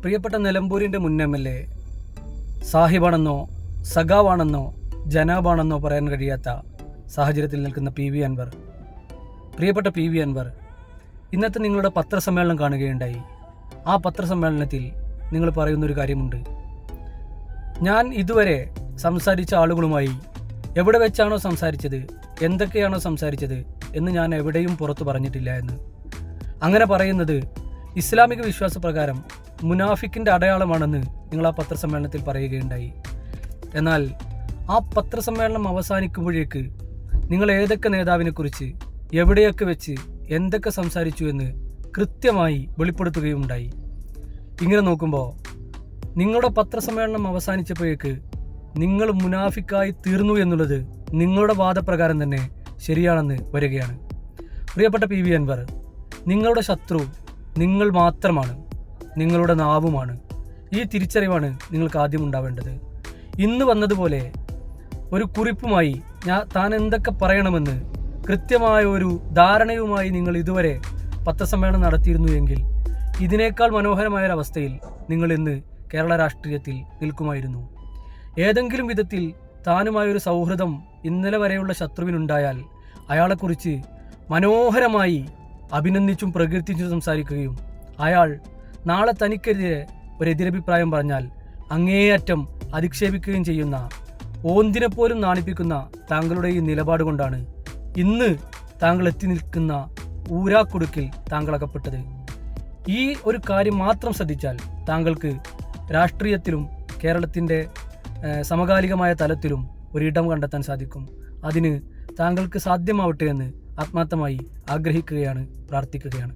പ്രിയപ്പെട്ട നിലമ്പൂരിൻ്റെ മുൻ MLA സാഹിബാണെന്നോ സഖാവാണെന്നോ ജനാബാണെന്നോ പറയാൻ കഴിയാത്ത സാഹചര്യത്തിൽ നിൽക്കുന്ന PV അൻവർ, പ്രിയപ്പെട്ട PV അൻവർ, ഇന്നത്തെ നിങ്ങളുടെ പത്രസമ്മേളനം കാണുകയുണ്ടായി. ആ പത്രസമ്മേളനത്തിൽ നിങ്ങൾ പറയുന്നൊരു കാര്യമുണ്ട്. ഞാൻ ഇതുവരെ സംസാരിച്ച ആളുകളുമായി എവിടെ വെച്ചാണോ സംസാരിച്ചത്, എന്തൊക്കെയാണോ സംസാരിച്ചത് എന്ന് ഞാൻ എവിടെയും പുറത്തു പറഞ്ഞിട്ടില്ല എന്ന്. അങ്ങനെ പറയുന്നത് ഇസ്ലാമിക വിശ്വാസപ്രകാരം മുനാഫിക്കിൻ്റെ അടയാളമാണെന്ന് നിങ്ങൾ ആ പത്രസമ്മേളനത്തിൽ പറയുകയുണ്ടായി. എന്നാൽ ആ പത്രസമ്മേളനം അവസാനിക്കുമ്പോഴേക്ക് നിങ്ങൾ ഏതൊക്കെ നേതാവിനെക്കുറിച്ച് എവിടെയൊക്കെ വെച്ച് എന്തൊക്കെ സംസാരിച്ചു എന്ന് കൃത്യമായി വെളിപ്പെടുത്തുകയുണ്ടായി. ഇങ്ങനെ നോക്കുമ്പോൾ നിങ്ങളുടെ പത്രസമ്മേളനം അവസാനിച്ചപ്പോഴേക്ക് നിങ്ങൾ മുനാഫിക്കായി തീർന്നു എന്നുള്ളത് നിങ്ങളുടെ വാദപ്രകാരം തന്നെ ശരിയാണെന്ന് വരികയാണ്. പ്രിയപ്പെട്ട PV അൻവർ, നിങ്ങളുടെ ശത്രു നിങ്ങൾ മാത്രമാണ്, നിങ്ങളുടെ നാവുമാണ്. ഈ തിരിച്ചറിവാണ് നിങ്ങൾക്ക് ആദ്യം ഉണ്ടാവേണ്ടത്. ഇന്ന് വന്നതുപോലെ ഒരു കുറിപ്പുമായി താൻ എന്തൊക്കെ പറയണമെന്ന് കൃത്യമായ ഒരു ധാരണയുമായി നിങ്ങൾ ഇതുവരെ പത്രസമ്മേളനം നടത്തിയിരുന്നു എങ്കിൽ ഇതിനേക്കാൾ മനോഹരമായൊരവസ്ഥയിൽ നിങ്ങൾ ഇന്ന് കേരള രാഷ്ട്രീയത്തിൽ നിൽക്കുമായിരുന്നു. ഏതെങ്കിലും വിധത്തിൽ താനുമായൊരു സൗഹൃദം ഇന്നലെ വരെയുള്ള ശത്രുവിനുണ്ടായാൽ അയാളെക്കുറിച്ച് മനോഹരമായി അഭിനന്ദിച്ചും പ്രകീർത്തിച്ചും സംസാരിക്കുകയും അയാൾ നാളെ തനിക്കെതിരെ ഒരു എതിരഭിപ്രായം പറഞ്ഞാൽ അങ്ങേയറ്റം അധിക്ഷേപിക്കുകയും ചെയ്യുന്ന, ഓന്തിനെപ്പോലും നാണിപ്പിക്കുന്ന താങ്കളുടെ ഈ നിലപാട് കൊണ്ടാണ് ഇന്ന് താങ്കൾ എത്തി നിൽക്കുന്ന ഊരാക്കുടുക്കിൽ താങ്കൾ അകപ്പെട്ടത്. ഈ ഒരു കാര്യം മാത്രം ശ്രദ്ധിച്ചാൽ താങ്കൾക്ക് രാഷ്ട്രീയത്തിലും കേരളത്തിൻ്റെ സമകാലികമായ തലത്തിലും ഒരിടം കണ്ടെത്താൻ സാധിക്കും. അതിന് താങ്കൾക്ക് സാധ്യമാവട്ടെ എന്ന് ആത്മാർത്ഥമായി ആഗ്രഹിക്കുകയാണ്, പ്രാർത്ഥിക്കുകയാണ്.